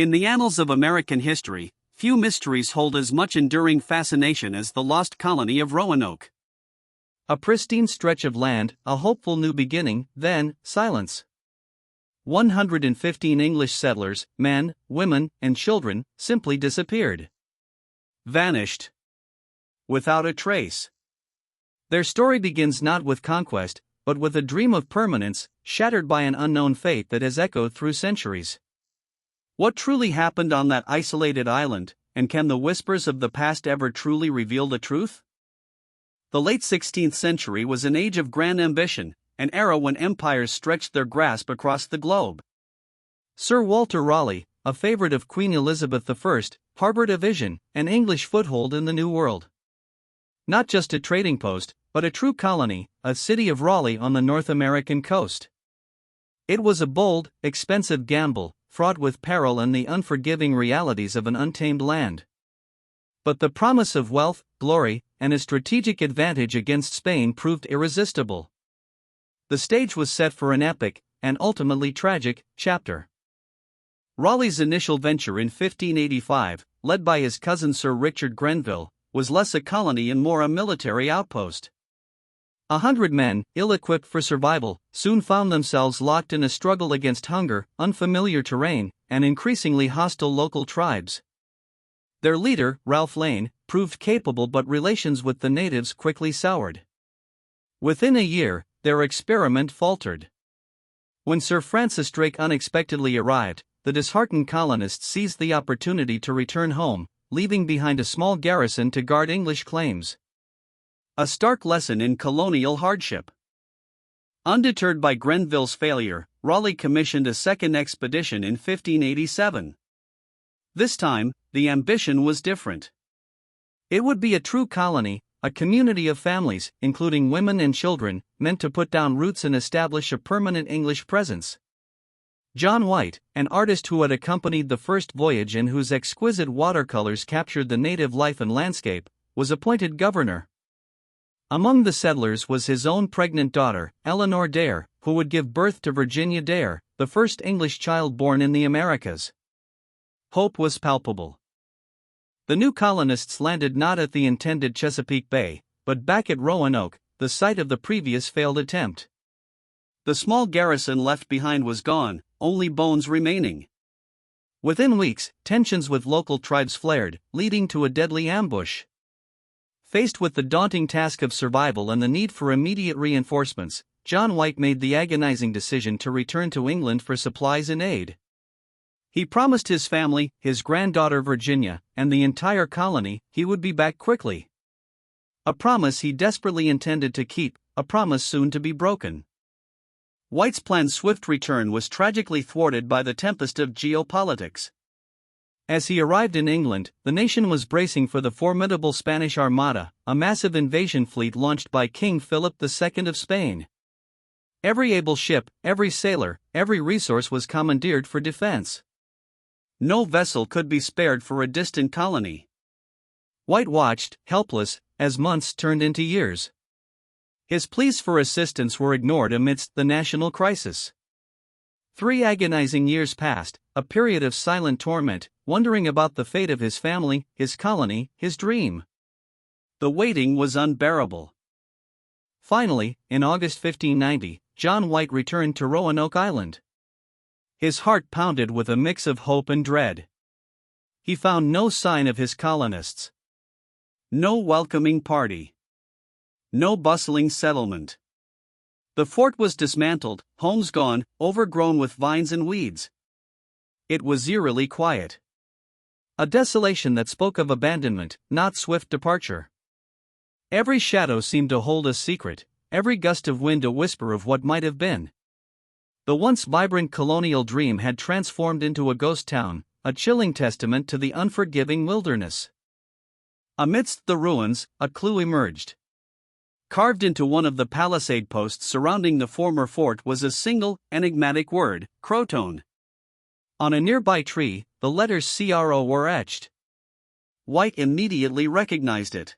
In the annals of American history, few mysteries hold as much enduring fascination as the lost colony of Roanoke. A pristine stretch of land, a hopeful new beginning, then, silence. 115 English settlers, men, women, and children, simply disappeared. Vanished. Without a trace. Their story begins not with conquest, but with a dream of permanence, shattered by an unknown fate that has echoed through centuries. What truly happened on that isolated island, and can the whispers of the past ever truly reveal the truth? The late 16th century was an age of grand ambition, an era when empires stretched their grasp across the globe. Sir Walter Raleigh, a favorite of Queen Elizabeth I, harbored a vision, an English foothold in the New World. Not just a trading post, but a true colony, a city of Raleigh on the North American coast. It was a bold, expensive gamble, fraught with peril and the unforgiving realities of an untamed land. But the promise of wealth, glory, and a strategic advantage against Spain proved irresistible. The stage was set for an epic, and ultimately tragic, chapter. Raleigh's initial venture in 1585, led by his cousin Sir Richard Grenville, was less a colony and more a military outpost. 100 men, ill-equipped for survival, soon found themselves locked in a struggle against hunger, unfamiliar terrain, and increasingly hostile local tribes. Their leader, Ralph Lane, proved capable, but relations with the natives quickly soured. Within a year, their experiment faltered. When Sir Francis Drake unexpectedly arrived, the disheartened colonists seized the opportunity to return home, leaving behind a small garrison to guard English claims. A stark lesson in colonial hardship. Undeterred by Grenville's failure, Raleigh commissioned a second expedition in 1587. This time, the ambition was different. It would be a true colony, a community of families, including women and children, meant to put down roots and establish a permanent English presence. John White, an artist who had accompanied the first voyage and whose exquisite watercolors captured the native life and landscape, was appointed governor. Among the settlers was his own pregnant daughter, Eleanor Dare, who would give birth to Virginia Dare, the first English child born in the Americas. Hope was palpable. The new colonists landed not at the intended Chesapeake Bay, but back at Roanoke, the site of the previous failed attempt. The small garrison left behind was gone, only bones remaining. Within weeks, tensions with local tribes flared, leading to a deadly ambush. Faced with the daunting task of survival and the need for immediate reinforcements, John White made the agonizing decision to return to England for supplies and aid. He promised his family, his granddaughter Virginia, and the entire colony, he would be back quickly. A promise he desperately intended to keep, a promise soon to be broken. White's planned swift return was tragically thwarted by the tempest of geopolitics. As he arrived in England, the nation was bracing for the formidable Spanish Armada, a massive invasion fleet launched by King Philip II of Spain. Every able ship, every sailor, every resource was commandeered for defense. No vessel could be spared for a distant colony. White watched, helpless, as months turned into years. His pleas for assistance were ignored amidst the national crisis. 3 agonizing years passed, a period of silent torment, wondering about the fate of his family, his colony, his dream. The waiting was unbearable. Finally, in August 1590, John White returned to Roanoke Island. His heart pounded with a mix of hope and dread. He found no sign of his colonists. No welcoming party. No bustling settlement. The fort was dismantled, homes gone, overgrown with vines and weeds. It was eerily quiet. A desolation that spoke of abandonment, not swift departure. Every shadow seemed to hold a secret, every gust of wind a whisper of what might have been. The once vibrant colonial dream had transformed into a ghost town, a chilling testament to the unforgiving wilderness. Amidst the ruins, a clue emerged. Carved into one of the palisade posts surrounding the former fort was a single, enigmatic word, CROATOAN. On a nearby tree, the letters CRO were etched. White immediately recognized it.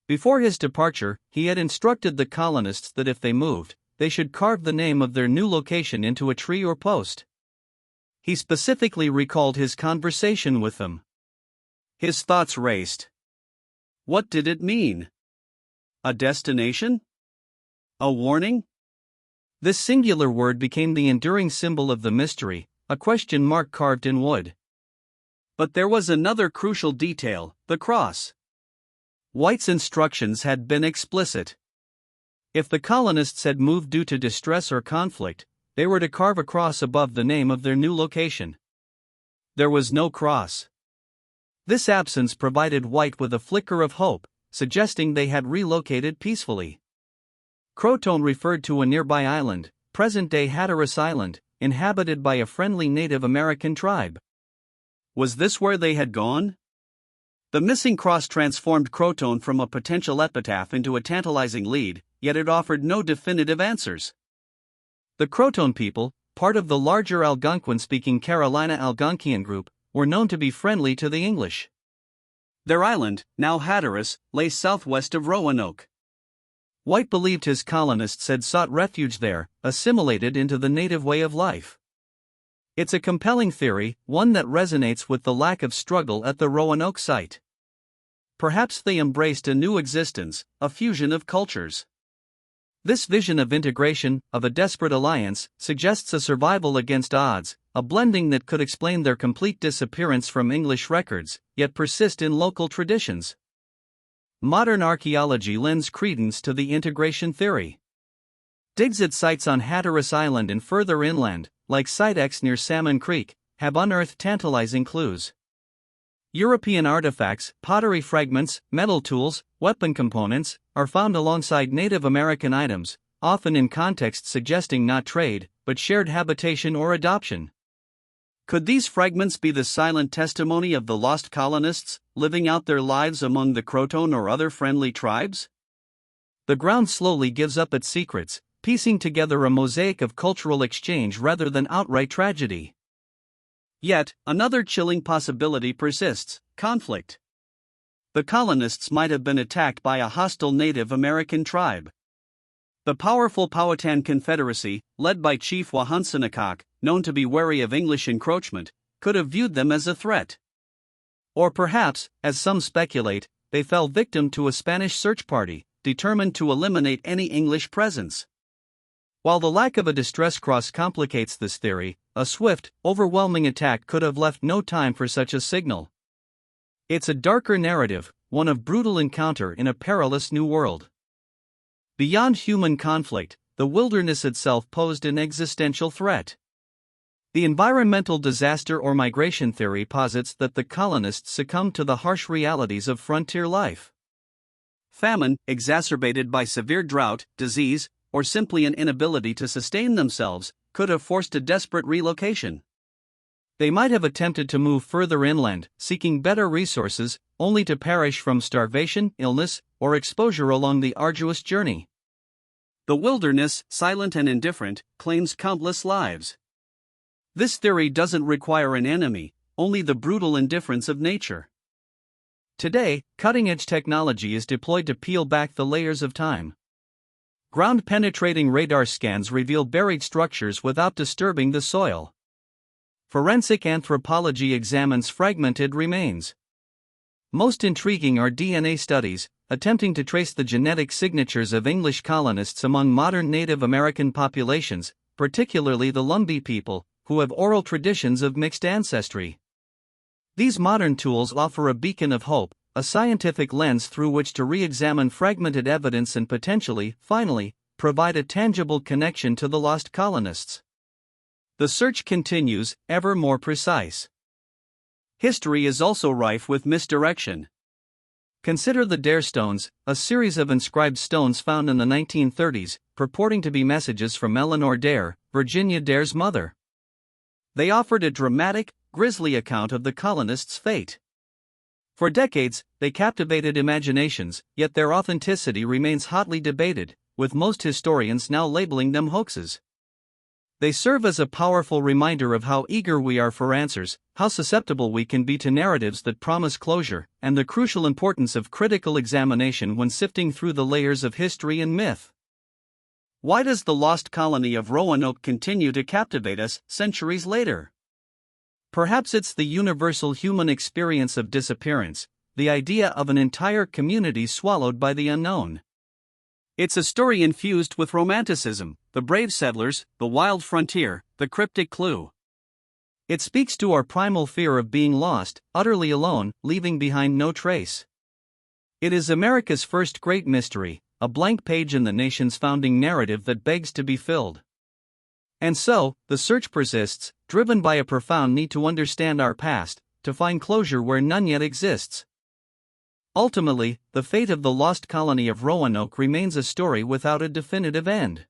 Before his departure, he had instructed the colonists that if they moved, they should carve the name of their new location into a tree or post. He specifically recalled his conversation with them. His thoughts raced. What did it mean? A destination? A warning? This singular word became the enduring symbol of the mystery, a question mark carved in wood. But there was another crucial detail: the cross. White's instructions had been explicit. If the colonists had moved due to distress or conflict, they were to carve a cross above the name of their new location. There was no cross. This absence provided White with a flicker of hope, suggesting they had relocated peacefully. CROATOAN referred to a nearby island, present-day Hatteras Island, inhabited by a friendly Native American tribe. Was this where they had gone? The missing cross transformed CROATOAN from a potential epitaph into a tantalizing lead, yet it offered no definitive answers. The CROATOAN people, part of the larger Algonquin-speaking Carolina Algonquian group, were known to be friendly to the English. Their island, now Hatteras, lay southwest of Roanoke. White believed his colonists had sought refuge there, assimilated into the native way of life. It's a compelling theory, one that resonates with the lack of struggle at the Roanoke site. Perhaps they embraced a new existence, a fusion of cultures. This vision of integration, of a desperate alliance, suggests a survival against odds, a blending that could explain their complete disappearance from English records, yet persist in local traditions. Modern archaeology lends credence to the integration theory. Digs at sites on Hatteras Island and further inland, like Site X near Salmon Creek, have unearthed tantalizing clues. European artifacts, pottery fragments, metal tools, weapon components, are found alongside Native American items, often in context suggesting not trade, but shared habitation or adoption. Could these fragments be the silent testimony of the lost colonists, living out their lives among the Croatoan or other friendly tribes? The ground slowly gives up its secrets, piecing together a mosaic of cultural exchange rather than outright tragedy. Yet, another chilling possibility persists: conflict. The colonists might have been attacked by a hostile Native American tribe. The powerful Powhatan Confederacy, led by Chief Wahunsonacock, known to be wary of English encroachment, could have viewed them as a threat. Or perhaps, as some speculate, they fell victim to a Spanish search party, determined to eliminate any English presence. While the lack of a distress cross complicates this theory, a swift, overwhelming attack could have left no time for such a signal. It's a darker narrative, one of brutal encounter in a perilous new world. Beyond human conflict, the wilderness itself posed an existential threat. The environmental disaster or migration theory posits that the colonists succumbed to the harsh realities of frontier life. Famine, exacerbated by severe drought, disease, or simply an inability to sustain themselves, could have forced a desperate relocation. They might have attempted to move further inland, seeking better resources, only to perish from starvation, illness, or exposure along the arduous journey. The wilderness, silent and indifferent, claims countless lives. This theory doesn't require an enemy, only the brutal indifference of nature. Today, cutting-edge technology is deployed to peel back the layers of time. Ground-penetrating radar scans reveal buried structures without disturbing the soil. Forensic anthropology examines fragmented remains. Most intriguing are DNA studies, attempting to trace the genetic signatures of English colonists among modern Native American populations, particularly the Lumbee people, who have oral traditions of mixed ancestry. These modern tools offer a beacon of hope, a scientific lens through which to re-examine fragmented evidence and potentially, finally, provide a tangible connection to the lost colonists. The search continues, ever more precise. History is also rife with misdirection. Consider the Dare stones, a series of inscribed stones found in the 1930s, purporting to be messages from Eleanor Dare, Virginia Dare's mother. They offered a dramatic, grisly account of the colonists' fate. For decades, they captivated imaginations, yet their authenticity remains hotly debated, with most historians now labeling them hoaxes. They serve as a powerful reminder of how eager we are for answers, how susceptible we can be to narratives that promise closure, and the crucial importance of critical examination when sifting through the layers of history and myth. Why does the lost colony of Roanoke continue to captivate us centuries later? Perhaps it's the universal human experience of disappearance, the idea of an entire community swallowed by the unknown. It's a story infused with romanticism, the brave settlers, the wild frontier, the cryptic clue. It speaks to our primal fear of being lost, utterly alone, leaving behind no trace. It is America's first great mystery, a blank page in the nation's founding narrative that begs to be filled. And so, the search persists, driven by a profound need to understand our past, to find closure where none yet exists. Ultimately, the fate of the lost colony of Roanoke remains a story without a definitive end.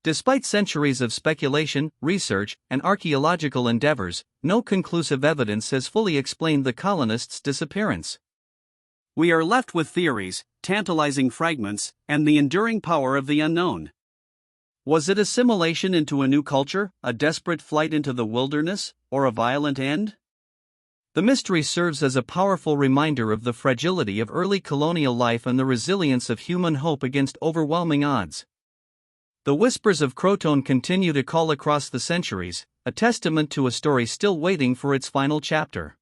Despite centuries of speculation, research, and archaeological endeavors, no conclusive evidence has fully explained the colonists' disappearance. We are left with theories, tantalizing fragments, and the enduring power of the unknown. Was it assimilation into a new culture, a desperate flight into the wilderness, or a violent end? The mystery serves as a powerful reminder of the fragility of early colonial life and the resilience of human hope against overwhelming odds. The whispers of CROATOAN continue to call across the centuries, a testament to a story still waiting for its final chapter.